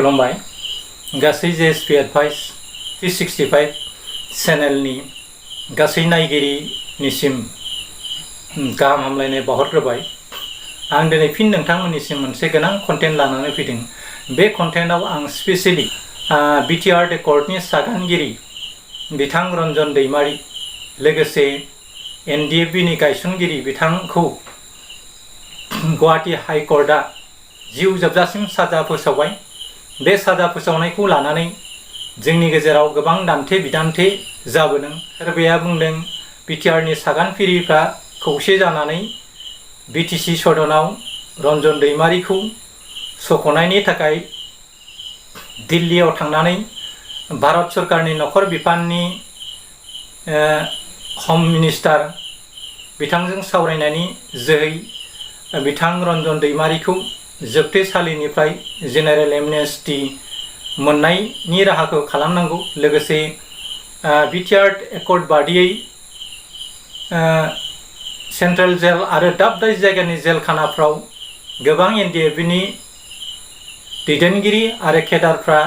खुलुमबाय गासै JSP advice 365 चेनेलनि गासै नायगिरिनिसिम गाहाम हामलायनाय बावहरग्रोबाय। आं दिनै फिन नोंथांमोननिसिम मोनसे गोनां कन्टेन्ट लानानै फैदों। बे कन्टेन्टआव आं स्पेसियेलि बिटिआर कर्टनि सागानगिरि बिथां रन्जन दैमारी लोगोसे एनडिएफबिनि गायसनगिरि बिथांखौ गुवाहाटी हाइकर्टआ जिउ जोबजासिम साजा फोसावबाय। बे साजा फोसावनायखौ लानानै जोंनि गेजेराव गोबां दान्थे बिदान्थे जाबोदों। सोरबाया बुंदों बिटिआरनि सागानगिरिफ्रा खौसे जानानै बिटिसि सदनाव रन्जन दैमारीखौ सख'नायनि थाखाय दिल्लीयाव थांनानै भारत सरकारनि नखर बिफाननि हम मिनिस्टार बिथांजों सावरायनायनि जोहै बिथां रन्जन दैमारीखौ जोबथेसालिनिफ्राय जेनेरेल एमनेस्टि मोननायनि राहाखौ खालामनांगौ। लोगोसे बिटिआर एकर्ड बादियै सेन्ट्रेल जेल आरो दाब दाब जायगानि जेलखानाफ्राव गोबां एनडिएफबिनि दैदेनगिरि आरो केडारफ्रा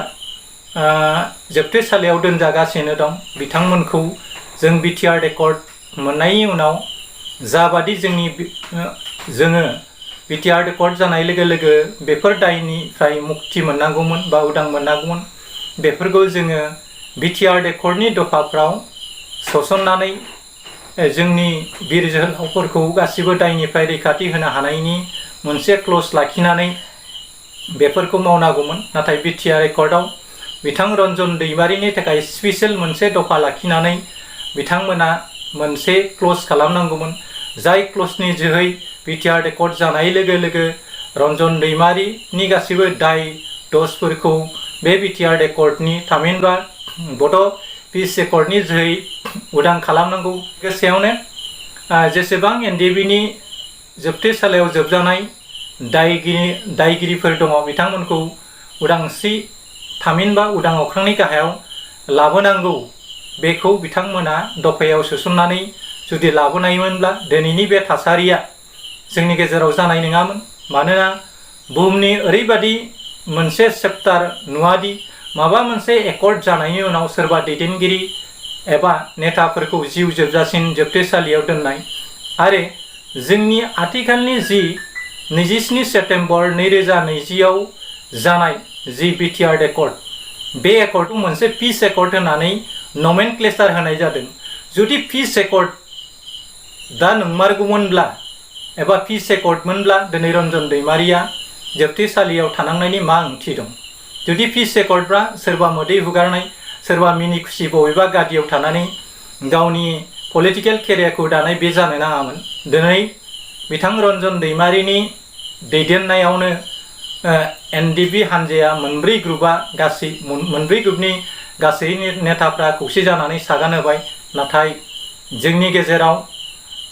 जोबथेसालियाव दोनजागासिनो दं। बिथांमोनखौ जों बिटिआर एकर्ड मोननायनि उनाव जाबादि जोङो बिटिआर एकर्ड जानाय लोगो लोगो बेफोर दायनिफ्राय मुक्ति मोननांगौमोन बा उदां मोननांगौमोन, बेफोरखौ जोङो बिटिआर एकर्डनि दफाफ्राव सोसननानै जोंनि बिर जोहोलावफोरखौ गासिबो दायनिफ्राय रैखाथि होनो हानायनि मोनसे क्लज लाखिनानै बेफोरखौ मावनांगौमोन। नाथाय बिटिआर एकर्डआव बिथां रन्जन दैमारीनि थाखाय स्पेसियेल मोनसे दफा लाखिनानै बिथांमोना मोनसे क्लज खालामनांगौमोन। जाय क्लजनि जोहै बिटिआर एकर्ड जानाय लोगो लोगो रन्जन दैमारीनि गासिबो दाय दसफोरखौ बे बिटिआर एकर्डनि थामहिनबा बड' पिस एकर्डनि जोहै उदां खालामनांगौ। लोगोसेयावनो जेसेबां एनडिएफबिनि जोबथेसालियाव जोबजानाय दायगिरिफोर दङ बिथांमोनखौ उदांस्रि थामहिनबा उदां अख्रांनि गाहायाव लाबोनांगौ। बेखौ बिथांमोना दफायाव सोसननानै जुदि लाबोनायमोनब्ला दिनैनि बे थासारिया जोंनि गेजेराव जानाय नङामोन। मानोना बुहुमनि ओरैबादि मोनसे चेप्टार नुवादि माबा मोनसे एकर्ड जानायनि उनाव सोरबा दैदेनगिरि एबा नेताफोरखौ जिउ जोबजासिम जोबथेसालियाव दोननाय। आरो जोंनि आथिखालनि जि 27 सेप्तेम्बर 2020आव जानाय जि बिटिआर एकर्ड, बे एकर्डखौ मोनसे पिस एकर्ड होननानै नमेनक्लेचार होनाय जादों। जुदि पिस एकर्ड दा नंमारगौमोनब्ला एबा पिस एकर्डमोनब्ला दिनै रन्जन दैमारीया जोबथेसालियाव थानांनायनि मा ओंथि दं? जुदि पिस एकर्डब्ला सोरबा मोदै हुगारनाय, सोरबा मिनि खुसि बबेबा गादियाव थानानै गावनि पलिटिकेल केरियारखौ दानाय बे जानो नाङामोन। दिनै बिथां रन्जन दैमारीनि दैदेननायावनो एनडिएफबि हान्जाया मोनब्रै ग्रुपनि गासै नेताफ्रा खौसे जानानै सागान होबाय। नाथाय जोंनि गेजेराव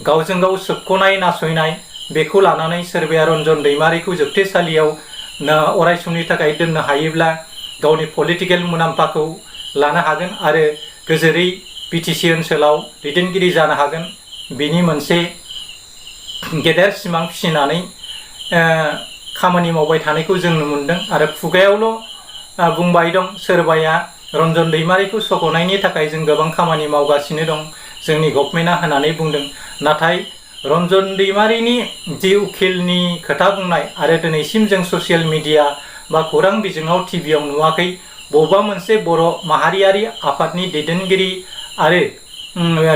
गावजों गाव सोबख'नाय नासयनाय बेखौ लानानै सोरबाया रन्जन दैमारीखौ जोबथेसालियाव अरायसमनि थाखाय दोननो हायोब्ला गावनि पलिटिकेल मुलाम्फाखौ लानो हागोन आरो गोजोरै बिटिसि ओनसोलाव दैदेनगिरि जानो हागोन। बिनि मोनसे गेदेर सिमां फिसिनानै खामानि मावबाय थानायखौ जों नुनो मोनदों। आरो खुगायावल' बुंबाय दं, सोरबाया रन्जन दैमारीखौ सख'नायनि थाखाय जों गोबां खामानि मावगासिनो दं जोंनि गभर्नमेन्टआ होननानै बुंदों। नाथाय रन्जन दैमारीनि जि उकिलनि खोथा बुंनाय आरो दिनैसिम जों ससियेल मिडिया बा खौरां बिजोङाव टिभियाव नुवाखै बबेबा मोनसे बर' माहारियारि आफादनि दैदेनगिरि आरो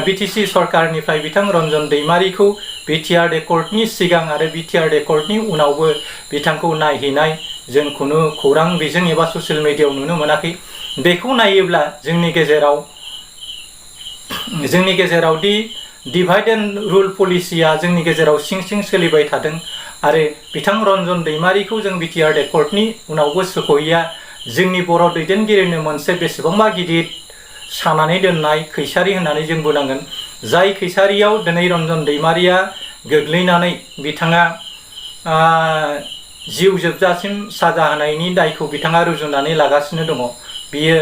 बिटिसि सरकारनिफ्राय बिथां रन्जन दैमारीखौ बिटिआर एकर्डनि सिगां आरो बिटिआर एकर्डनि उनावबो बिथांखौ नायहैनाय जों खुनु खौरां बिजों एबा ससियेल मिडियायाव नुनो मोनाखै। बेखौ नायोब्ला जोंनि गेजेराव दि डिभाइड एन्ड रुल पलिसिया जोंनि गेजेराव सिं सिं सोलिबाय थादों आरो बिथां रन्जन दैमारीखौ जों बिटिआर एकर्डनि उनावबो सख'यैया जोंनि बर' दैदेनगिरिनो मोनसे बेसेबांबा गिदिर सानानै दोननाय खैसारि होननानै जों बुंनांगोन। जाय खैसारियाव दिनै रन्जन दैमारीया गोग्लैनानै बिथाङा जिउ जोबजासिम साजा होनायनि दायखौ बिथाङा रुजुनानै लागासिनो दङ। बियो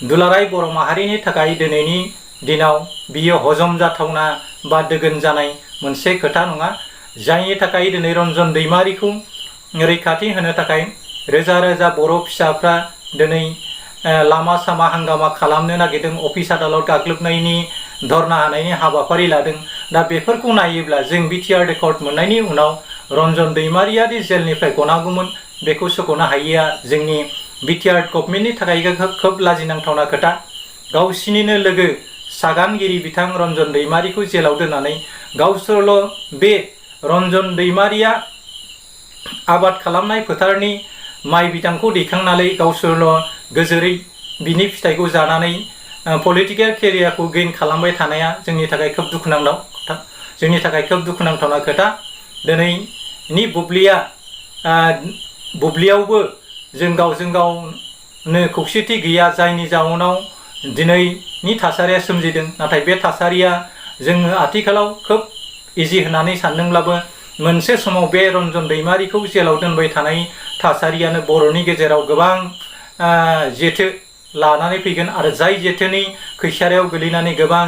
दुलाराय बर' माहारिनि थाखाय दिनैनि दिनाव बियो हजम जाथावना बा दोगोन जानाय मोनसे खोथा नङा। जायनि थाखाय दिनै रन्जन दैमारीखौ रैखाथि होनो थाखाय रोजा रोजा बर' फिसाफ्रा दिनै लामा सामा हांगामा खालामनो नागिरदों, अफिस आदालत गाग्लोबनायनि धरना होनायनि हाबाफारि लादों। दा बेफोरखौ नायोब्ला जों बिटिआर रेकर्ड मोननायनि उनाव रन्जन दैमारिया दि जेलनिफ्राय गनांगौमोन बेखौ सुख'नो हायैया जोंनि बिटिआर गभर्नमेन्टनि थाखाय खोब लाजिनांथावना खोथा। गावसिनिनो लोगो सागानगिरि बिथां रन्जन दैमारिखौ जेलाव दोननानै गावसोरल' बे रन्जन दैमारिया आबाद खालामनाय फोथारनि माइ बिदांखौ दैखांनानै गावसोरल' गोजोरै बिनि फिथाइखौ जानानै पलिटिकेल केरियारखौ गेइन खालामबाय थानाया जोंनि थाखाय खोब दुखुनांथाव खोथा, जोंनि थाखाय खोब दुखुनांथावना खोथा। दिनैनि बुब्लियावबो जों गावजों गावनो खौसेथि गैया, जायनि जाउनाव दिनैनि थासारिया सोमजिदों। नाथाय बे थासारिया जोङो आथिखालाव खोब इजि होननानै सानदोंब्लाबो मोनसे समाव बे रन्जन दैमारिखौ जेलाव दोनबाय थानाय थासारियानो बर'नि गेजेराव गोबां जेथो लानानै फैगोन आरो जाय जेथोनि खैसारायाव गोलैनानै गोबां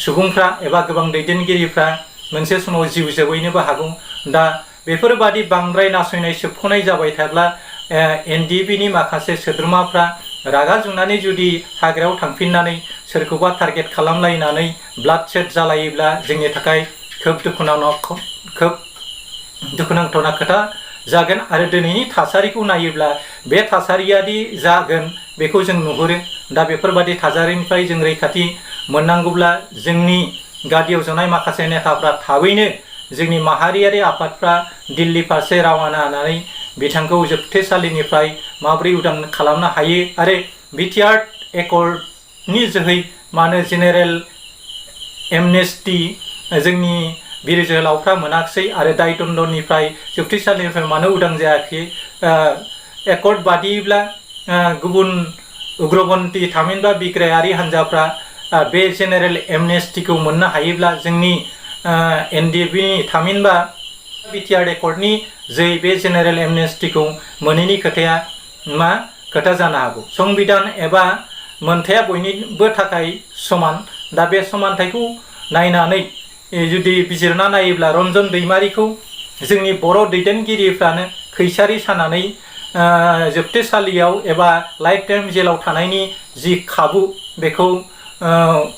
सुबुंफ्रा एबा गोबां दैदेनगिरिफ्रा मोनसे समाव जिउ जोबहैनोबो हागौ। दा बेफोरबादि बांद्राय नासयनाय सोबख'नाय जाबाय थाब्ला एनडिएफबिनि माखासे सोद्रोमाफ्रा रागा जोंनानै जुदि हाग्रायाव थांफिननानै सोरखौबा टारगेट खालामलायनानै ब्लाड सेड जालायोब्ला जोंनि थाखाय खोब दुखुनांथावना खोथा जागोन। आरो दिनैनि थासारिखौ नायोब्ला बे थासारियादि जागोन बेखौ जों नुहुरो। दा बेफोरबादि थासारिनिफ्राय जों रैखाथि मोननांगौब्ला जोंनि गादियाव जनाय माखासे नेताफ्रा थाबैनो जोंनि माहारियारि आफादफ्रा दिल्ली फारसे रावाना होनानै बिथांखौ जोबथेसालिनिफ्राय माबोरै उदां खालामनो हायो आरो बिटिआर एकर्डनि जोहै मानो जेनेरेल एमनेस्टि जोंनि बिर जोहोलावफ्रा मोनाखिसै आरो दायदन्दनिफ्राय जोबथेसालिनिफ्राय मानो उदां जायाखै। एकर्ड बादियैब्ला गुबुन उग्रपन्थी थामहिनबा बिग्रायारि हान्जाफ्रा बे जेनेरेल एमनेस्टिखौ मोननो हायोब्ला जोंनि एनडिएफबिनि थामहिनबा बिटिआर एकर्डनि जै बे जेनेरेल एमनेस्टिखौ मोनैनि खोथाया मा खोथा जानो हागौ। संबिधान एबा मोनथाया बयनिबो थाखाय समान। दा बे समानथायखौ नायनानै जुदि बिजिरना नायोब्ला रन्जन दैमारिखौ जोंनि बर' दैदेनगिरिफ्रानो खैसारि सानानै जोबथेसालियाव एबा लाइफ टाइम जेलाव थानायनि जि खाबु बेखौ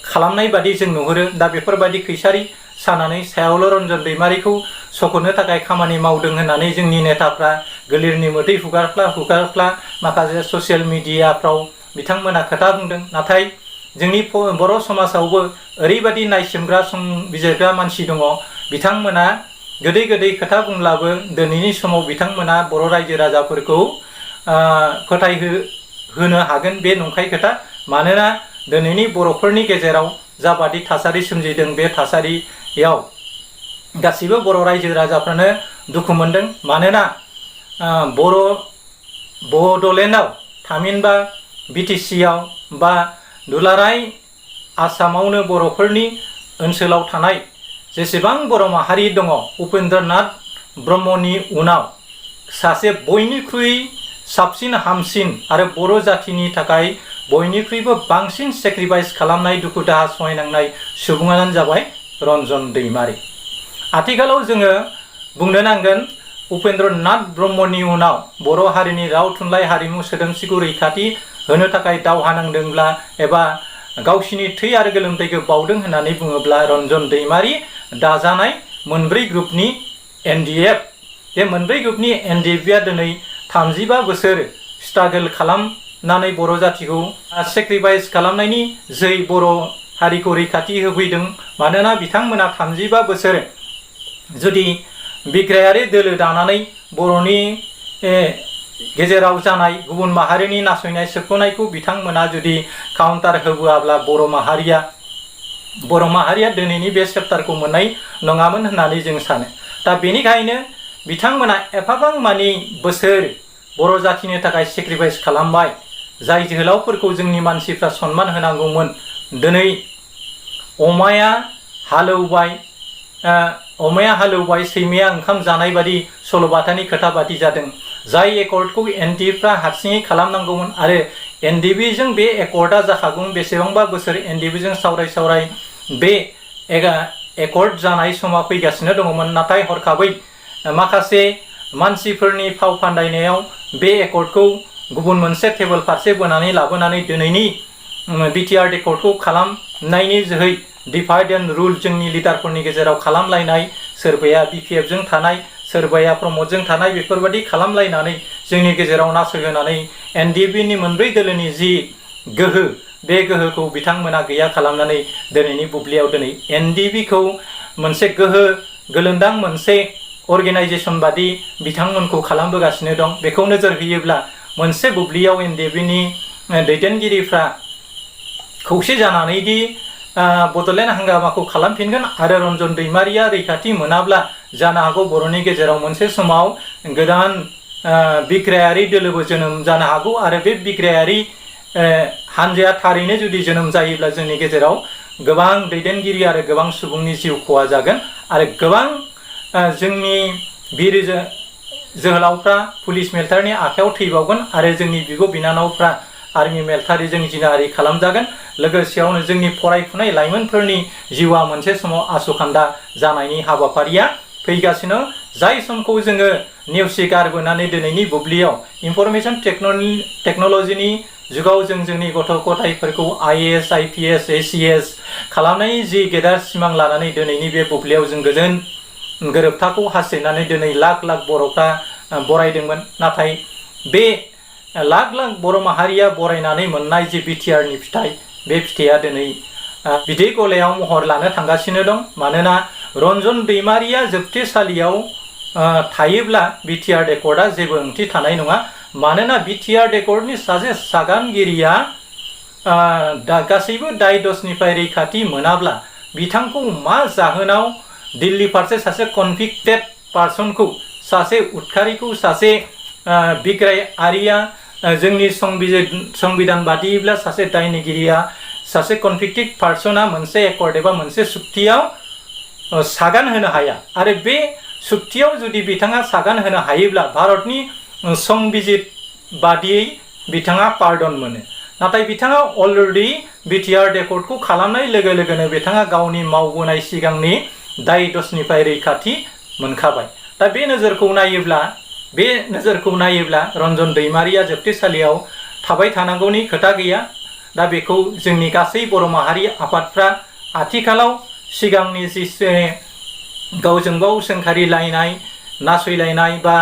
खालामनाय बादि जों नुहुरो। दा बेफोरबायदि खैसारि सानानै सायावल' रन्जन दैमारिखौ सख'नो थाखाय खामानि मावदों होननानै जोंनि नेताफ्रा गोलिरनि मोदै हुगारफ्ला माखासे ससियेल मिडियाफ्राव बिथांमोना खोथा बुंदों। नाथाय जोंनि बर' समाजावबो ओरैबायदि नायसोमग्रा बिजिरग्रा मानसि दङ, बिथांमोना गोदै गोदै खोथा बुंब्लाबो दिनैनि समाव बिथांमोना बर' रायजो राजाफोरखौ फोथायहोनो हागोन बे नंखाय खोथा। मानोना दिनैनि बर'फोरनि गेजेराव जाबादि थासारि सोमजिदों बे थासारियाव गासैबो बर' रायजो राजाफ्रानो दुखु मोनदों। मानोना बड'लेण्डआव थामहिनबा बिटिसिआव बा दुलाराय आसामावनो बर'फोरनि ओनसोलाव थानाय जेसेबां बर' माहारि दङ, उपेन्द्रनाथ ब्रह्मनि उनाव सासे बयनिख्रुइ साबसिन हामसिन आरो बर' जाथिनि थाखाय बयनिख्रुइबो बांसिन सेक्रिफाइस खालामनाय दुखु दाहा सहायनांनाय सुबुङानो जाबाय रन्जन दैमारि। आथिखालाव जोङो बुंनो नांगोन उपेन्द्रनाथ ब्रह्मनि उनाव बर' हारिनि राव थुनलाइ हारिमु सोदोमस्रिखौ रैखाथि होनो थाखाय दावहा नांदोंब्ला एबा गावसिनि थै आरो गोलोमदैखौ बावदों होननानै बुङोब्ला रन्जन दैमारि दाजानाय मोनब्रै ग्रुपनि एनडिएफ, बे मोनब्रै ग्रुपनि एनडिएफआ दिनै 35 बोसोर स्ट्रागल खालामनानै बर' जातिखौ सेक्रिफाइस खालामनायनि जै बर' हारिखौ रैखाथि होफैदों। मानोना बिथांमोना 35 बोसोर जुदि बिग्रायारि दोलो दानानै बर'नि गेजेराव जानाय गुबुन माहारिनि नासयनाय सोबख'नायखौ बिथांमोना जुदि काउन्टार होबोआब्ला बर' माहारिया दिनैनि बे सेप्टारखौ मोननाय नङामोन होननानै जों सानो। दा बेनिखायनो बिथांमोना एफाबां मानि बोसोर बर' जातिनि थाखाय सेक्रिफाइस खालामबाय, जाय जोहोलावफोरखौ जोंनि मानसिफ्रा सनमान होनांगौमोन। दिनै अमाया हालौबाय सैमाया ओंखाम जानाय बादि सल'बाथानि खोथा बादि जादों। जाय एकर्डखौ एनडिएफफ्रा हारसिङै खालामनांगौमोन आरो एनडिएफजों बे एकर्डआ जाखागौमोन। बेसेबांबा बोसोर एनडिएफजों सावराय बे एकर्ड जानाय समा फैगासिनो दङमोन। नाथाय हरखाबै माखासे मानसिफोरनि फाव फान्दायनायाव बे एकर्डखौ गुबुन मोनसे टेबोल फारसे बोनानै लाबोनानै दिनैनि बिटिआर एकर्डखौ खालामनायनि जोहै डिभाइड एन्ड रुल जोंनि लिडारफोरनि गेजेराव खालामलायनाय, सोरबाया बिपिएफजों थानाय, सोरबाया प्रमदजों थानाय, बेफोरबायदि खालामलायनानै जोंनि गेजेराव नासयहोनानै एनडिएफबिनि मोनब्रै दोलोनि जि गोहो, बे गोहोखौ बिथांमोना गैया खालामनानै दिनैनि बुब्लियाव दिनै एनडिएफबिखौ मोनसे गोहो गोलोन्दां मोनसे अर्गेनाइजेसन बादि बिथांमोनखौ खालामबोगासिनो दं। बेखौ नोजोर होयोब्ला मोनसे बुब्लियाव एनडिएफबिनि दैदेनगिरिफ्रा खौसे जानानै दि बड'लेण्ड हांगामाखौ खालामफिनगोन आरो रन्जन दैमारिया रैखाथि मोनाब्ला जानो हागौ बर'नि गेजेराव मोनसे समाव गोदान बिग्रायारि दोलोबो जोनोम जानो हागौ आरो बे बिग्रायारि हानजाया थारैनो जुदि जोनोम जायोब्ला जोंनि गेजेराव गोबां दैदेनगिरि आरो गोबां सुबुंनि जिउ खहा जागोन आरो गोबां जोंनि बिर जोहोलावफ्रा पुलिस मिलिटारिनि आखायाव थैबावगोन आरो जोंनि बिब' बिनानावफ्रा आर्मि मिलिटारिजों जिनाहारि खालामजागोन। लोगोसेयावनो जोंनि फरायफुनाय लाइमोनफोरनि जिउआ मोनसे समाव आसुखान्दा जानायनि हाबाफारिया फैगासिनो। जाय समखौ जोङो नेवसिगारबोनानै दिनैनि बुब्लियाव इनफरमेशन टेक्न'लजिनि जुगाव जों जोंनि गथ' गथायफोरखौ आइएएस, आइपिएस, एसिएस खालामनायनि जि गेदेर सिमां लानानै दिनैनि बे बुब्लियाव जों गोजोन गोरोबथाखौ हास्थायनानै दिनै लाख लाख बर'फ्रा बरायदोंमोन। नाथाय बे लाख लाख बर' माहारिया बरायनानै मोननाय जि बिटिआरनि फिथाइ, बे फिथाइया दिनै बिदै गलायाव महर लानो थांगासिनो दं। मानोना रन्जन दैमारिया जोबथेसालियाव थायोब्ला बिटिआर एकर्डआ जेबो ओंथि थानाय नङा। मानोना बिटिआर एकर्डनि सासे सागानगिरिया गासैबो दाय दसनिफ्राय रैखाथि मोनाब्ला बिथांखौ मा जाहोनाव दिल्ली फारसे सासे कनभिक्टेड पार्सनखौ, सासे उदखारिखौ, सासे बिग्रायारिया जोंनि संबिधान बादियैब्ला सासे दायनिगिरिया, सासे कनभिक्टेड पार्सना मोनसे एकर्ड एबा मोनसे सुक्तियाव सागान होनो हाया आरो बे सुक्तियाव जुदि बिथाङा सागान होनो हायोब्ला भारतनि संबिजित बादियै बिथाङा पार्डन मोनो। नाथाय बिथाङा अलरेडि बिटिआर एकर्डखौ खालामनाय लोगो लोगोनो बिथाङा गावनि मावबोनाय सिगांनि दाय दसनिफ्राय रैखाथि मोनखाबाय। दा बे नोजोरखौ नायोब्ला रन्जन दैमारिया जोबथेसालियाव थाबाय थानांगौनि खोथा गैया। दा बेखौ जोंनि गासै बर' माहारि आफादफ्रा आथिखालाव सिगांनि जि गावजों गाव सोंखारिलायनाय, नासयलायनाय बा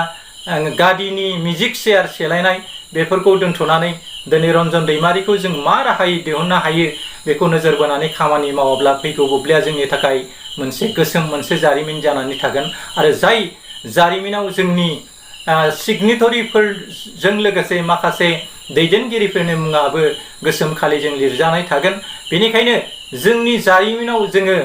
गादिनि मिजिक शेयार सेलायनाय बेफोरखौ दोनथ'नानै दिनै रन्जन दैमारिखौ जों मा राहायै दिहुननो हायो बेखौ नोजोर बोनानै खामानि मावाब्ला फैगौ बुब्लिया जोंनि थाखाय मोनसे गोसोम मोनसे जारिमिन जानानै थागोन आरो जाय जारिमिनाव जोंनि सिगनेटरिफोरजों लोगोसे माखासे दैदेनगिरिफोरनि मुङाबो गोसोम खालिजों लिरजानाय थागोन। बेनिखायनो जोंनि जारिमिनाव जोङो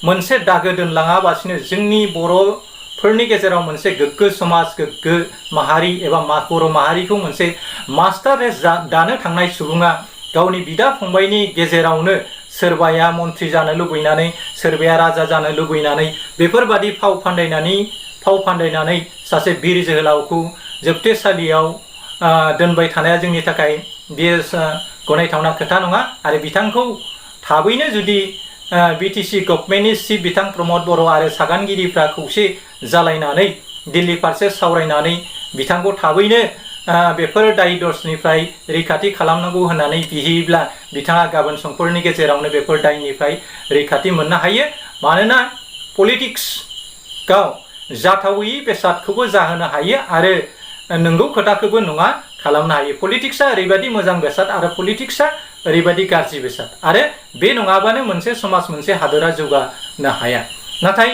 मोनसे दागो दोनलाङाबासिनो जोंनि बर'फोरनि गेजेराव मोनसे गोग्गो समाज, गोग्गो माहारि एबा बर' माहारिखौ मोनसे मास्टार रेस दानो थांनाय सुबुङा गावनि बिदा फंबायनि गेजेरावनो सोरबाया मन्त्रि जानो लुबैनानै, सोरबाया राजा जानो लुबैनानै बेफोरबादि फाव फान्दायनानै सासे बिर जोहोलावखौ जोबथेसालियाव दोनबाय थानाया जोंनि थाखाय बेयो गनायथावना खोथा नङा आरो बिथांखौ थाबैनो जुदि बिटिसि गभर्नमेन्टनि चिफ बिथां प्रमद बर' आरो सागानगिरिफ्रा खौसे जालायनानै दिल्ली फारसे सावरायनानै बिथांखौ थाबैनो बेफोर दाय दसनिफ्राय रैखाथि खालामनांगौ होननानै बिहैयोब्ला बिथाङा गाबोन समफोरनि गेजेरावनो बेफोर दायनिफ्राय रैखाथि मोननो हायो। मानोना पलिटिक्सआव जाथावै बेसादखौबो जाहोनो हायो आरो नंगौ खोथाखौबो नङा खालामनो हायो। पलिटिक्सआ ओरैबायदि मोजां बेसाद आरो पलिटिक्सआ ओरैबायदि गाज्रि बेसाद आरो बे नङाबानो मोनसे समाज, मोनसे हादरा जौगानो हाया। नाथाय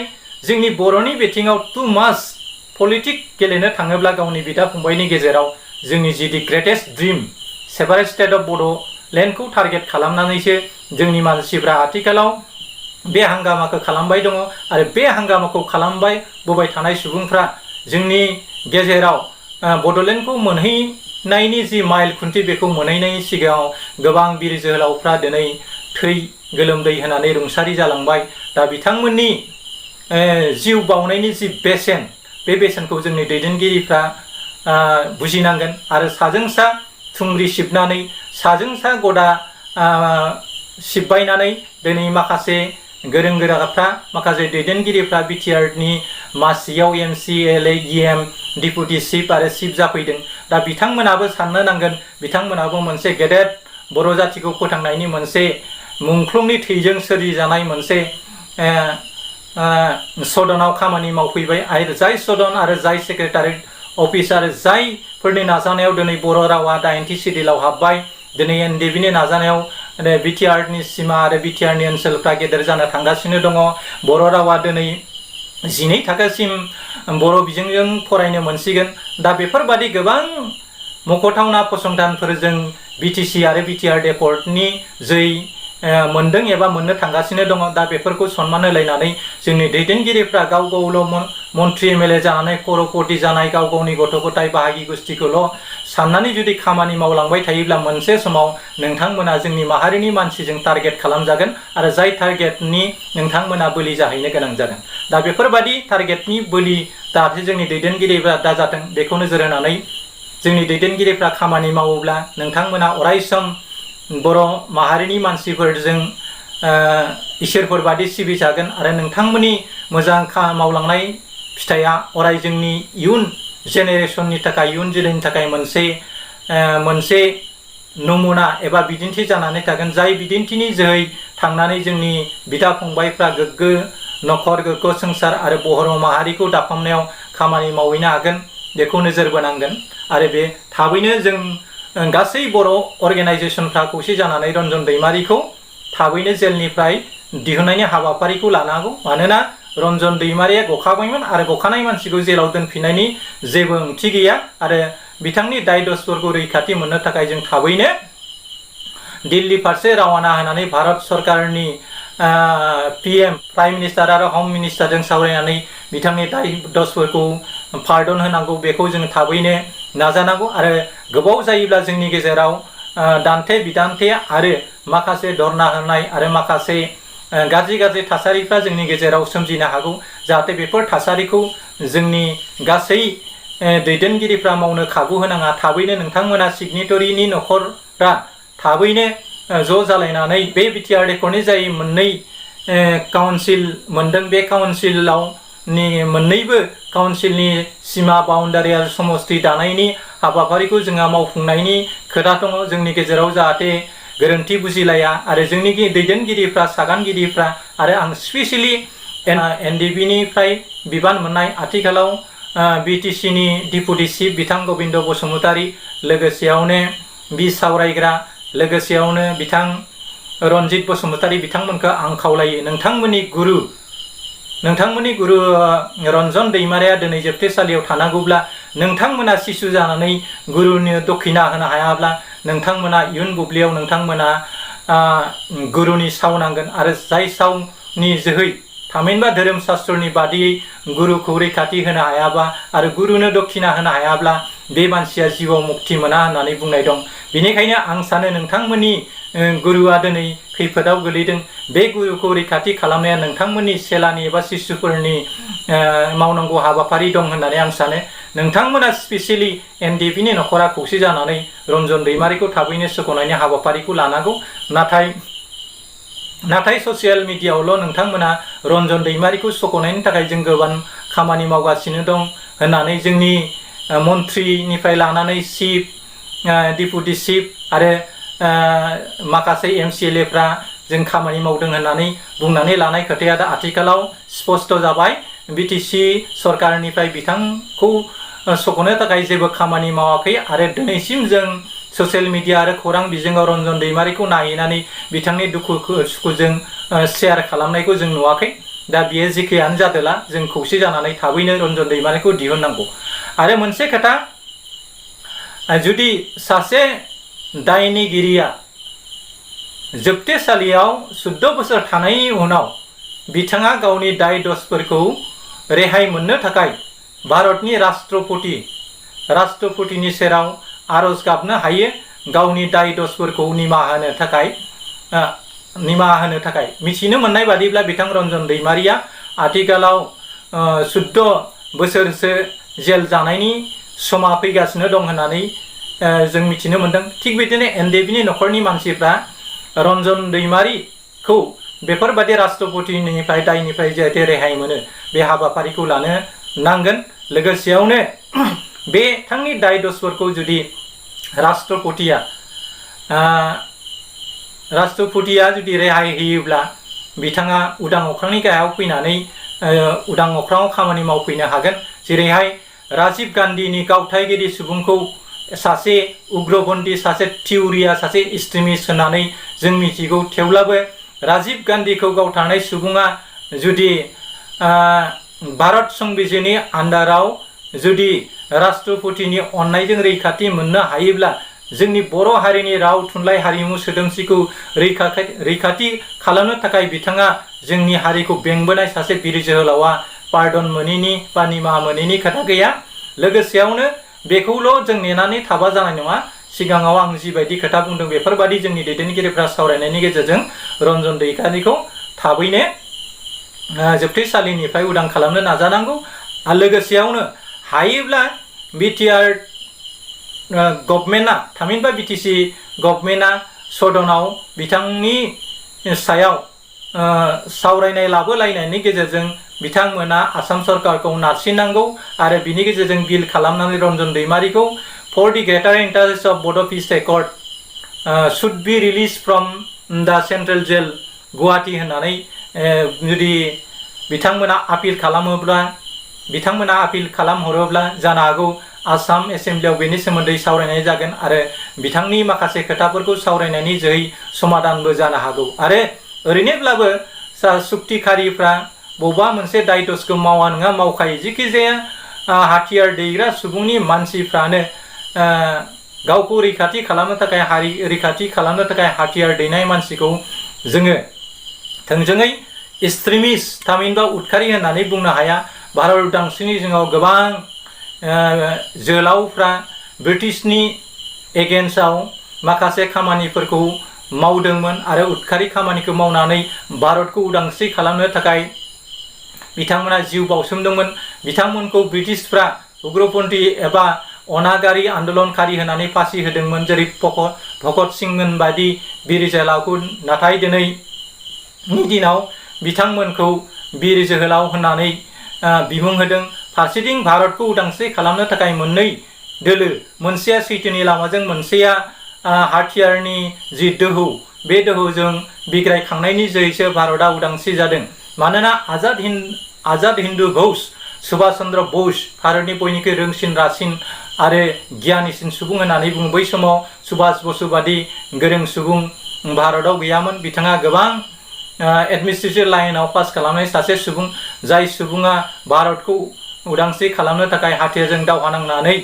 जोंनि बर'नि बिथिङाव टु माच पलिटिक्स गेलेनो थाङोब्ला गावनि बिदा फंबायनि गेजेराव जोंनि जि greatest dream separate state of बड'लेण्डखौ टारगेट खालामनानैसो जोंनि मानसिफ्रा आथिखालाव बे हांगामाखौ खालामबाय दङ आरो बे हांगामाखौ खालामबाय थानाय सुबुंफ्रा जोंनि गेजेराव बड'लेण्डखौ मोनहैनायनि जि माइल खुन्थि बेखौ मोनहैनायनि सिगाङाव गोबां बिर जोहोलावफ्रा दिनै थै गोलोमदै होनानै रुंसारि जालांबाय। दा बिथांमोननि जिउ बाउनायनि जि बेसेन, बे बेसेनखौ जोंनि दैदेनगिरिफ्रा बुजिनांगोन आरो साजों सा थुंग्रि सिबनानै, साजों सा गदा सिबबायनानै दिनै माखासे गोरों गोराफ्रा माखासे दैदेनगिरिफ्रा बिटिआरनि मासियाव MCLA EM डिपुटि चिफ आरो चिफ जाफैदों। दा बिथांमोनाबो साननो नांगोन, बिथांमोनाबो मोनसे गेदेर बर' जातिखौ फोथांनायनि मोनसे मुंख्लंनि थैजों सोरजिजानाय मोनसे सदनाव खामानि मावफैबाय आरो जाय सदन आरो जाय सेक्रेटारियेट अफिस आरो जायफोरनि नाजानायाव दिनै बर' रावा 80 सिडिउलाव हाबबाय, दिनै NDBनि नाजानायाव बिटिआरनि सिमा आरो बिटिआरनि ओनसोलफ्रा गेदेर जानो थांगासिनो दङ। बर' रावा दिनै 12 थाखोसिम बर' बिजोंजों फरायनो मोनसिगोन। दा बेफोरबादि गोबां मख'थावना फसंथानफोरजों BTC आरो बिटिआर डेपर्टनि जै मोनदों एबा मोननो थांगासिनो दङ। दा बेफोरखौ सनमान होलायनानै जोंनि दैदेनगिरिफ्रा गाव गावल' मन्त्रि MLA जानानै खर'पति जानाय गाव गावनि गथ' गथाय बाहागि गोष्ठिखौल' साननानै जुदि खामानि मावलांबाय थायोब्ला मोनसे समाव नोंथांमोना जोंनि माहारिनि मानसिजों टारगेट खालामजागोन आरो जाय टारगेटनि नोंथांमोना बोलि जाहैनो गोनां जागोन। दा बेफोरबादि टारगेटनि बोलि जाहाथे जोंनि दैदेनगिरिफ्रा दाजाथों बेखौ नोजोर होनानै जोंनि दैदेनगिरिफ्रा खामानि मावोब्ला नोंथांमोना अरायसम बर' माहारिनि मानसिफोरजों इसोरफोर बादि सिबिजागोन आरो नोंथांमोननि मोजां मावलांनाय फिथाइया अराय जोंनि इयुन जेनेरेसननि थाखाय, इयुन जोलैनि थाखाय मोनसे नमुना एबा बिदिन्थि जानानै थागोन। जाय बिदिन्थिनि जोहै थांनानै जोंनि बिदा फंबायफ्रा गोग्गो न'खर, गोग्गो संसार आरो बर' माहारिखौ दाफामनायाव खामानि मावहैनो हागोन बेखौ नोजोर बोनांगोन। आरो बे थाबैनो जों गासै बर' अर्गेनाइजेसनफ्रा खौसे जानानै रन्जन दैमारिखौ थाबैनो जेलनिफ्राय दिहुननायनि हाबाफारिखौ लानांगौ। मानोना रन्जन दैमारिया गखाबायमोन आरो गखानाय मानसिखौ जेलाव दोनफिननायनि जेबो ओंथि गैया आरो बिथांनि दाय दसफोरखौ रैखाथि मोननो थाखाय जों थाबैनो दिल्ली फारसे रवाना होनानै भारत सरकारनि PM प्राइम मिनिस्टार आरो हम मिनिस्टारजों सावरायनानै बिथांनि दाय दसफोरखौ पार्डन होनांगौ बेखौ जों थाबैनो नाजानांगौ। आरो गोबाव जायोब्ला जोंनि गेजेराव दान्थे बिदान्थे आरो माखासे धरना होनाय आरो माखासे गाज्रि थासारिफ्रा जोंनि गेजेराव सोमजिनो हागौ। जाहाथे बेफोर थासारिखौ जोंनि गासै दैदेनगिरिफ्रा मावनो खाबु होनाङा। थाबैनो नोंथांमोना सिगनेटरिनि न'खरफ्रा थाबैनो ज' जालायनानै बे बिटिआर रेकर्डनि जाय मोननै काउन्सिल मोनदों बे काउन्सिलाव मोननैबो काउन्सिलनि सिमा बाउन्डारि आरो समस्ति दानायनि हाबाफारिखौ जोंहा मावफुंनायनि खोथा दङ। जोंनि गेजेराव जाहाथे गोरोन्थि बुजिलाया आरो जोंनि दैदेनगिरिफ्रा, सागानगिरिफ्रा आरो आं स्पेसियेलि NDBनिफ्राय बिबान मोननाय आथिखालाव BTCनि डिपुटि चिफ बिथां गबिन्द बसुमतारी, लोगोसेयावनो सावरायग्रा, लोगोसेयावनो बिथां रन्जित बसुमतारी बिथांमोनखौ आं खावलायो नोंथांमोननि गुरु रन्जन दैमारिया दिनै जोबथेसालियाव थानांगौब्ला नोंथांमोना सिसु जानानै गुरुनि दक्षिणा होनो हायाब्ला नोंथांमोना इयुन बुब्लियाव नोंथांमोना गुरुनि साव नांगोन आरो जाय सावनि जोहै थामहिनबा धोरोम शास्त्रनि बादियै गुरुखौ रैखाथि होनो हायाबा आरो गुरुनो दक्षिणा होनो हायाब्ला बे मानसिया जिउआव मुक्ति मोना होननानै बुंनाय दं। बेनिखायनो आं सानो नोंथांमोननि गुरुआ दिनै खैफोदाव गोलैदों। बे गुरुखौ रैखाथि खालामनाया नोंथांमोननि सेलानि एबा शिशुफोरनि मावनांगौ हाबाफारि दं होननानै आं सानो। नोंथांमोना स्पेसियेलि NDBनि न'खरा खौसे जानानै रन्जन दैमारिखौ थाबैनो सोख'नायनि हाबाफारिखौ लानांगौ। नाथाय ससियेल मिडियाआवल' नोंथांमोना रन्जन दैमारिखौ सोख'नायनि थाखाय जों गोबां खामानि मावगासिनो दं होननानै जोंनि मन्थ्रिनिफ्राय लानानै चिफ, डिपुटि चिफ आरो माखासे MCLAफ्रा जों खामानि मावदों होननानै बुंनानै लानाय खोथाया दा आथिखालाव स्पष्ट जाबाय। BTC सरकारनिफ्राय बिथांखौ सोख'नो थाखाय जेबो खामानि मावाखै आरो दिनैसिम जों ससियेल मिडिया आरो खौरां बिजोङाव रन्जन दैमारिखौ नायहैनानै बिथांनि दुखु सुखुजों शेयार खालामनायखौ जों नुवाखै। दा बियो जेखियानो जादोला जों खौसे जानानै थाबैनो रन्जन दैमारिखौ दिहुननांगौ। आरो मोनसे खोथा, जुदि सासे दायनिगिरिया जोबथेसालियाव 14 बोसोर थानायनि उनाव बिथाङा गावनि दाय दसफोरखौ रेहाय मोननो थाखाय भारतनि राष्ट्रपतिनि सेराव आर'ज गाबनो हायो गावनि दाय दसफोरखौ निमाहा होनो थाखाय। मिथिनो मोननाय बादिब्ला बिथां रन्जन दैमारिया आथिखालाव 14 बोसोरसो जेल जानायनि समा फैगासिनो दं होननानै जों मिथिनो मोनदों। थिग बिदिनो NDBनि न'खरनि मानसिफ्रा रन्जन दैमारिखौ बेफोरबादि राष्ट्रपतिनिफ्राय दायनिफ्राय जाहाथे रेहाय मोनो बे हाबाफारिखौ लानो नांगोन। लोगोसेयावनो बे बिथांनि दाय दसफोरखौ जुदि राष्ट्रपतिया जुदि रेहाय होयोब्ला बिथाङा उदां अख्रांनि गाहायाव फैनानै उदां अख्राङाव खामानि मावफैनो हागोन। जेरैहाय राजीव गान्धीनि गावथायगिरि सुबुंखौ सासे उग्रपन्थी, सासे थिउरिया, सासे एक्सट्रिमिस्ट होननानै जों मिथिगौ। थेवब्लाबो राजीव गान्धीखौ गावथारनाय सुबुङा जुदि भारत संबिजिरनि आन्दाराव जुदि राष्ट्रपतिनि अननायजों रैखाथि मोननो हायोब्ला जोंनि बर' हारिनि राव थुनलाइ हारिमु सोदोमस्रिखौ रैखाथि खालामनो थाखाय बिथाङा जोंनि हारिखौ बेंबोनाय सासे बिर जोहोलावा पार्डन मोनैनि बा निमाहा मोनैनि खोथा गैया। लोगोसेयावनो बेखौल' जों नेनानै थाबा जानाय नङा। सिगाङाव आं जिबायदि खोथा बुंदों बेफोरबादि जोंनि दैदेनगिरिफ्रा सावरायनायनि गेजेरजों रन्जन दैखारिखौ थाबैनो जोबथेसालिनिफ्राय उदां खालामनो नाजानांगौ। आरो लोगोसेयावनो हायोब्ला बिटिआर गभर्नमेन्टआ थामहिनबा बिटिसि गभर्नमेन्टआ सदनाव बिथांनि सायाव सावरायनाय लाबोलायनायनि गेजेरजों बिथांमोना आसाम सरकारखौ नारसिननांगौ आरो बिनि गेजेरजों बिल खालामनानै रन्जन दैमारिखौ for the greater interest of Bodo' peace accord should be release from the central jail Guwahati होननानै जुदि बिथांमोना आपिल खालामहरोब्ला जानो हागौ आसाम एसेम्ब्लियाव बेनि सोमोन्दै सावरायनाय जागोन आरो बिथांनि माखासे खोथाफोरखौ सावरायनायनि जोहै समाधानबो जानो हागौ। आरो ओरैनोब्लाबो सुक्तिखारिफ्रा बबेबा मोनसे दाय दसखौ मावा नङा मावखायो। जिखि जाया हाथियार दैग्रा सुबुंनि मानसिफ्रानो गावखौ रैखाथि खालामनो थाखाय, हारि रैखाथि खालामनो थाखाय हाथियार दैनाय मानसिखौ जोङो थोंजोङै एक्सट्रिमिस्ट थामहिनबा उदखारि होननानै बुंनो हाया। भारत उदांस्रिनि जोङाव गोबां जोहोलावफ्रा ब्रिटिशनि एगेन्स्टआव माखासे खामानिफोरखौ मावदोंमोन आरो उदखारि खामानिखौ मावनानै भारतखौ उदांस्रि खालामनो थाखाय बिथांमोना जिउ बाउसोमदोंमोन। बिथांमोनखौ ब्रिटिशफ्रा उग्रपन्थी एबा अनागारि आन्दोलनकारि होनानै फासि होदोंमोन, जेरै भगत सिंमोन बायदि बिर जोहोलावखौ। नाथाय दिनैनि दिनाव बिथांमोनखौ बिर जोहोलाव होननानै बिमुं होदों। फारसेथिं भारतखौ उदांस्रि खालामनो थाखाय मोननै दोलो, मोनसेया सैथोनि लामाजों, मोनसेया हाथियारनि जि दोहौ, बे दोहौजों बिग्रायखांनायनि जोहैसो भारतआ उदांस्रि जादों। मानोना आजाद हिन्दु घोष सुभाष चन्द्र बस, भारतनि बयनिख्रुइ रोंसिन रासिन आरो गियानिसिन सुबुं होननानै बुङो। बै समाव सुभाष बसु बादि गोरों सुबुं भारतआव गैयामोन। बिथाङा गोबां एडमिनिस्ट्रेटिभ लाइनाव पास खालामनाय सासे सुबुं, जाय सुबुङा भारतखौ उदांस्रि खालामनो थाखाय हाथियारजों दावहा नांनानै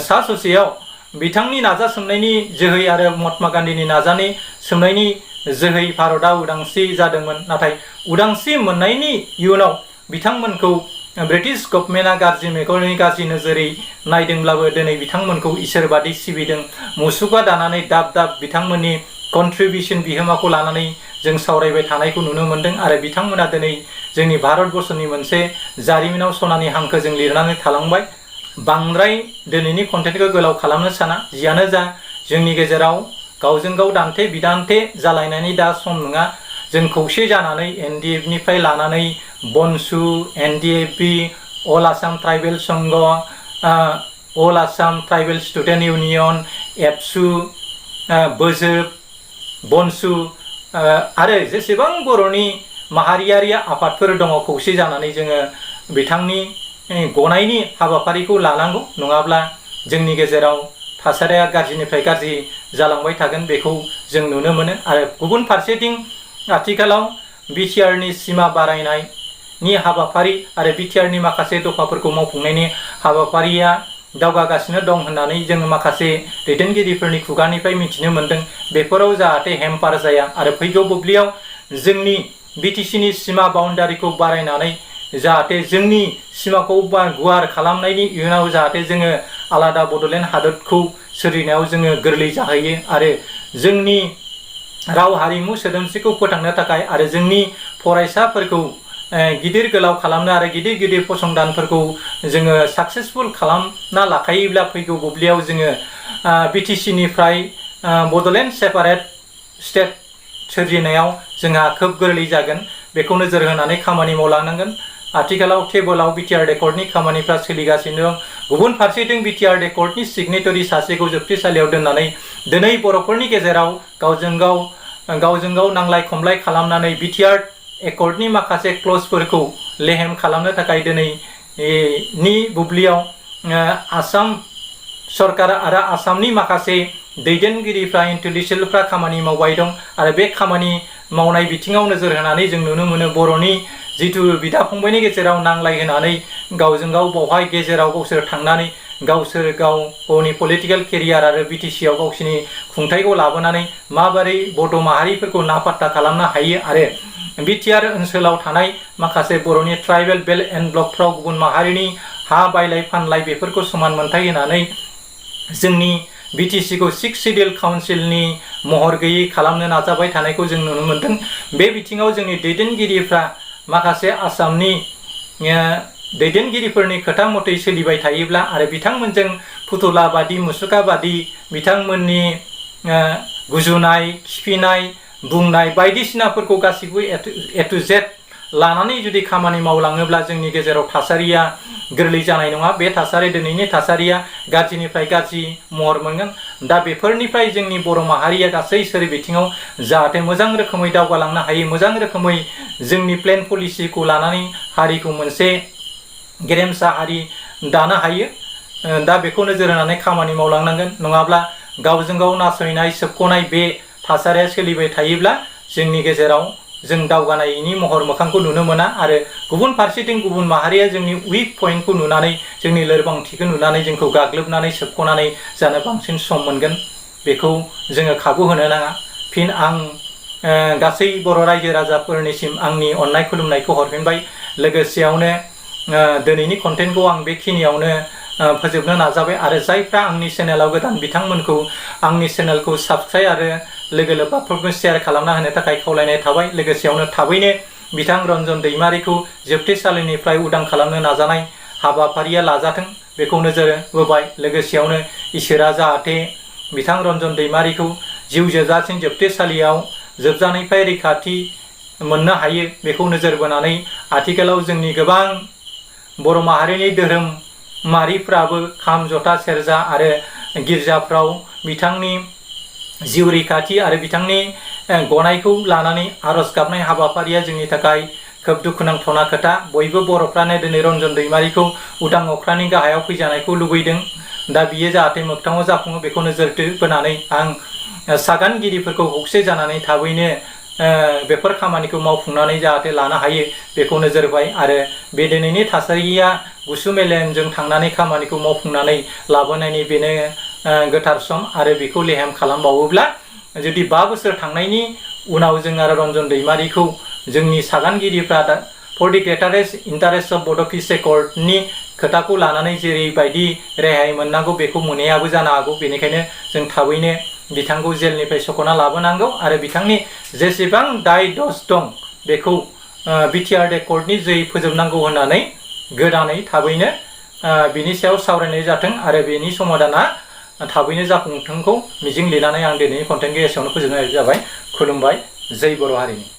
सा ससेयाव बिथांनि नाजासोमनायनि जोहै आरो महात्मा गान्धीनि नाजासोमनायनि जोहै भारतआ उदांस्रि जादोंमोन। नाथाय उदांस्रि मोननायनि इयुनाव बिथांमोनखौ ब्रिटिश गभर्नमेन्टआ गाज्रि मेगननि गाज्रि नोजोरै नायदोंब्लाबो दिनै बिथांमोनखौ इसोरबादि सिबिदों। मुसुखा दानानै दाब दाब बिथांमोननि कन्ट्रिबिउसन बिहोमाखौ लानानै जों सावरायबाय थानायखौ नुनो मोन्दों आरो बिथांमोना दिनै जोंनि भारतबर्षनि मोनसे जारिमिनाव सनानि हांखोजों लिरनानै थालांबाय। बांद्राय दिनैनि कन्टेन्टखौ गोलाव खालामनो साना। जियानो जा, जोंनि गेजेराव गावजों गाव दान्थे बिदान्थे जालायनायनि दा सम नङा। जों खौसे जानानै एनडिएफनिफ्राय लानानै बनसु, एनडिएफबि, अल आसाम ट्राइबेल संघ, अल आसाम ट्राइबेल स्टुडेन्ट इउनियन, एबसु, बोजोब, बनसु आरो जेसेबां बर'नि माहारियारि आफादफोर दङ, खौसे जानानै जोङो बिथांनि गनायनि हाबाफारिखौ लानांगौ। नङाब्ला जोंनि गेजेराव थासारिया गाज्रिनिफ्राय गाज्रि जालांबाय थागोन, बेखौ जों नुनो मोनो। आरो गुबुन फारसेथिं आथिखालाव बिटिआरनि सिमा बारायनायनि हाबाफारि आरो बिटिआरनि माखासे दफाफोरखौ मावफुंनायनि हाबाफारिया दावगागासिनो दं होननानै जों माखासे दैदेनगिरिफोरनि खुगानिफ्राय मिथिनो मोन्दों। बेफोराव जाहाथे हेम्पार जाया आरो फैगौ बुब्लियाव जोंनि बिटिसिनि सिमा बाउन्डारिखौ बारायनानै जाहाथे जोंनि सिमाखौ गुवार खालामनायनि इयुनाव जाहाथे जोङो आलादा बड'लेण्ड हादरखौ सोरजिनायाव जोङो गोरलै जाहैयो आरो जोंनि राव हारिमु सोदोमस्रिखौ फोथांनो थाखाय आरो जोंनि फरायसाफोरखौ गिदिर गोलाव खालामनो आरो गिदिर गिदिर फसंथानफोरखौ जोङो साक्सेसफुल खालामना लाखायोब्ला फैगौ बुब्लियाव जोङो बिटिसिनिफ्राय बड'लेण्ड सेपारेट स्टेट सोरजिनायाव जोंहा खोब गोरलै जागोन बेखौ नोजोर होनानै खामानि मावलांनांगोन। आथिखालाव टेबोलाव बिटिआर रेकर्डनि खामानिफ्रा सोलिगासिनो दं। गुबुन फारसेथिं बिटिआर रेकर्डनि सिगनेटरि सासेखौ जोबथेसालियाव दोननानै दिनै बर'फोरनि गेजेराव गावजों गाव नांलाय खमलाय खालामनानै बिटिआर एकर्डनि माखासे क्लजफोरखौ लेहेम खालामनो थाखाय दिनैनि बुब्लियाव आसाम सरकार आरो आसामनि माखासे दैदेनगिरिफ्रा इन्टेलेक्सुयेलफ्रा खामानि मावबाय दं आरो बे खामानि मावनाय बिथिङाव नोजोर होनानै जों नुनो मोनो बर'नि जिथु बिदा फंबायनि गेजेराव नांलायहोनानै गावजों गाव बावहाय गेजेराव गावसोर थांनानै गावनि पलिटिकेल केरियार आरो बिटिसिआव गावसिनि खुंथायखौ लाबोनानै माबोरै बड' माहारिफोरखौ नापात्ता खालामनो हायो आरो बिटिआर ओनसोलाव थानाय माखासे बर'नि ट्राइबेल बेल्ट एन्ड ब्लकफ्राव गुबुन माहारिनि हा बायलाय फानलाय बेफोरखौ समान मोनथाय होनानै जोंनि बिटिसिखौ 6 सिडिउल काउन्सिलनि महर गैयै खालामनो नाजाबाय थानायखौ जों नुनो मोनदों। बे बिथिङाव जोंनि दैदेनगिरिफ्रा माखासे आसामनि दैदेनगिरिफोरनि खोथा मथै सोलिबाय थायोब्ला आरो बिथांमोनजों फुथुलाबादि मुसुखाबादि बिथांमोननि गुजुनाय खिफिनाय बुंनाय बायदिसिनाफोरखौ गासिबो ए टु जेड लानानै जुदि खामानि मावलाङोब्ला जोंनि गेजेराव थासारिया गोरलै जानाय नङा। बे दिनैनि थासारिया गाज्रिनिफ्राय गाज्रि महर मोनगोन। दा बेफोरनिफ्राय जोंनि बर' माहारिया गासै सोर बिथिङाव जाहाथे मोजां रोखोमै दावगालांनो हायो, मोजां रोखोमै जोंनि प्लेन पलिसिखौ लानानै हारिखौ मोनसे गेरेमसा हारि दानो हायो। दा बेखौ नोजोर होनानै खामानि मावलांनांगोन। नङाब्ला गावजों गाव नासयनाय सोबख'नाय बे थासारिया सोलिबाय थायोब्ला जोंनि गेजेराव जों दावगानायनि महर मोखांखौ नुनो मोना आरो गुबुन फारसेथिं गुबुन माहारिया जोंनि उइक पइन्टखौ नुनानै जोंनि लोरबांथिखौ नुनानै जोंखौ गाग्लोबनानै सोबख'नानै जानो बांसिन सम मोनगोन। बेखौ जोङो खाबु होनो नाङा। फिन आं गासै बर' रायजो राजाफोरनिसिम आंनि अननाय खुलुमनायखौ हरफिनबाय। लोगोसेयावनो दिनैनि कन्टेन्टखौ आं बेखिनियावनो फोजोबनो नाजाबाय आरो जायफ्रा आंनि चेनेलाव गोदान बिथांमोनखौ आंनि चेनेलखौ साबस्क्राइब आरो लोगो लोब्बाफोरखौ शेयार खालामना होनो थाखाय खावलायनाय थाबाय। लोगोसेयावनो थाबैनो बिथां रन्जन दैमारिखौ जोबथेसालिनिफ्राय उदां खालामनो नाजानाय हाबाफारिया लाजाथों बेखौ नोजोर होबाय। लोगोसेयावनो इसोरा जाहाथे बिथां रन्जन दैमारिखौ जिउ जोबजासिम जोबथेसालियाव जोबजानायनिफ्राय रैखाथि मोननो हायो बेखौ नोजोर बोनानै आथिखालाव जोंनि गोबां बर' माहारिनि धोरोमारिफ्राबो खाम जथा सेरजा आरो गिर्जाफ्राव बिथांनि जिउ रैखाथि आरो बिथांनि गनायखौ लानानै आर'ज गाबनाय हाबाफारिया जोंनि थाखाय खोब दुखुनांथावना खोथा। बयबो बर'फ्रानो दिनै रन्जन दैमारिखौ उदां अख्रांनि गाहायाव फैजानायखौ लुबैदों। दा बियो जाहाथे मोगथाङाव जाफुङो बेखौ नोजोर बोनानै आं सागानगिरिफोरखौ खौसे जानानै थाबैनो बेफोर खामानिखौ मावफुंनानै जाहाथे लानो हायो बेखौ नोजोर होबाय आरो बे दिनैनि थासारिया गुसु मेलेमजों थांनानै खामानिखौ मावफुंनानै लाबोनायनि बेनो गोथार सम आरो बेखौ लेहेम खालामबावोब्ला जुदि 5 बोसोर थांनायनि उनाव जों आरो रन्जन दैमारिखौ जोंनि सागानगिरिफ्रा four the ग्रेटारेस्ट interest of Bodo' पिस एकर्डनि खोथाखौ लानानै जेरैबायदि रेहाय मोननांगौ बेखौ मोनैयाबो जानो हागौ। बेनिखायनो जों थाबैनो बिथांखौ जेलनिफ्राय सख'ना लाबोनांगौ आरो बिथांनि जेसेबां दाय दस दं बेखौ बिटिआर एकर्डनि जोयै फोजोबनांगौ होननानै गोदानै थाबैनो बिनि सायाव सावरायनाय जाथों आरो बेनि समाधाना थाबैनो जाफुंथोंखौ मिजिं लिरनानै आं दिनैनि कन्टेन्टखौ एसेयावनो फोजोबनाय जाबाय। खुलुमबाय। जै बर' हारिनि।